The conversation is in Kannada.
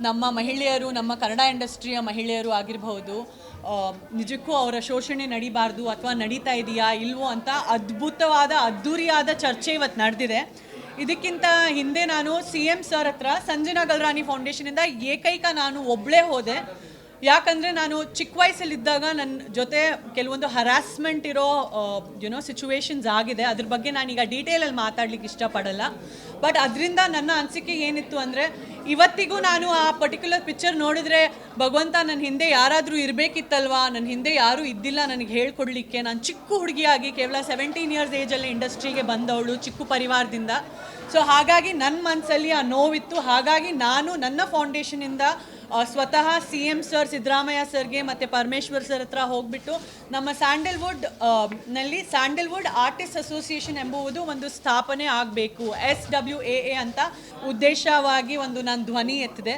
ನಮ್ಮ ಮಹಿಳೆಯರು, ನಮ್ಮ ಕನ್ನಡ ಇಂಡಸ್ಟ್ರಿಯ ಮಹಿಳೆಯರು ಆಗಿರಬಹುದು, ನಿಜಕ್ಕೂ ಅವರ ಶೋಷಣೆ ನಡಿಬಾರ್ದು ಅಥವಾ ನಡೀತಾ ಇದೆಯಾ ಇಲ್ವೋ ಅಂತ ಅದ್ಭುತವಾದ ಅದ್ಧೂರಿಯಾದ ಚರ್ಚೆ ಇವತ್ತು ನಡೆದಿದೆ. ಇದಕ್ಕಿಂತ ಹಿಂದೆ ನಾನು CM ಸರ್ ಹತ್ರ ಸಂಜನಾ ಗಲ್ರಾನಿ ಫೌಂಡೇಶನಿಂದ ಏಕೈಕ ನಾನು ಒಬ್ಬಳೇ ಹೋದೆ. ಯಾಕಂದರೆ ನಾನು ಚಿಕ್ಕ ವಯಸ್ಸಲ್ಲಿದ್ದಾಗ ನನ್ನ ಜೊತೆ ಕೆಲವೊಂದು ಹರಾಸ್ಮೆಂಟ್ ಇರೋ ಸಿಚುವೇಶನ್ಸ್ ಆಗಿದೆ. ಅದ್ರ ಬಗ್ಗೆ ನಾನೀಗ ಡೀಟೇಲಲ್ಲಿ ಮಾತಾಡ್ಲಿಕ್ಕೆ ಇಷ್ಟಪಡಲ್ಲ. ಬಟ್ ಅದರಿಂದ ನನ್ನ ಅನಿಸಿಕೆ ಏನಿತ್ತು ಅಂದರೆ, ಇವತ್ತಿಗೂ ನಾನು ಆ ಪರ್ಟಿಕ್ಯುಲರ್ ಪಿಕ್ಚರ್ ನೋಡಿದ್ರೆ ಭಗವಂತ ನನ್ನ ಹಿಂದೆ ಯಾರಾದರೂ ಇರಬೇಕಿತ್ತಲ್ವಾ, ನನ್ನ ಹಿಂದೆ ಯಾರೂ ಇದ್ದಿಲ್ಲ ನನಗೆ ಹೇಳ್ಕೊಡ್ಲಿಕ್ಕೆ. ನಾನು ಚಿಕ್ಕ ಹುಡುಗಿಯಾಗಿ ಕೇವಲ 17 ಇಯರ್ಸ್ ಏಜಲ್ಲಿ ಇಂಡಸ್ಟ್ರಿಗೆ ಬಂದವಳು, ಚಿಕ್ಕ ಪರಿವಾರದಿಂದ. ಸೊ ಹಾಗಾಗಿ ನನ್ನ ಮನಸ್ಸಲ್ಲಿ ಆ ನೋವಿತ್ತು. ಹಾಗಾಗಿ ನಾನು ನನ್ನ ಫೌಂಡೇಶನಿಂದ ಸ್ವತಃ CM ಸರ್, ಸಿದ್ದರಾಮಯ್ಯ ಸರ್ಗೆ ಮತ್ತು ಪರಮೇಶ್ವರ್ ಸರ್ ಹತ್ರ ಹೋಗ್ಬಿಟ್ಟು ನಮ್ಮ ಸ್ಯಾಂಡಲ್ವುಡ್ ಸ್ಯಾಂಡಲ್ವುಡ್ ಆರ್ಟಿಸ್ಟ್ ಅಸೋಸಿಯೇಷನ್ ಎಂಬುವುದು ಒಂದು ಸ್ಥಾಪನೆ ಆಗಬೇಕು, SWAA ಅಂತ ಉದ್ದೇಶವಾಗಿ ನಾನು ಧ್ವನಿ ಎತ್ತಿದೆ.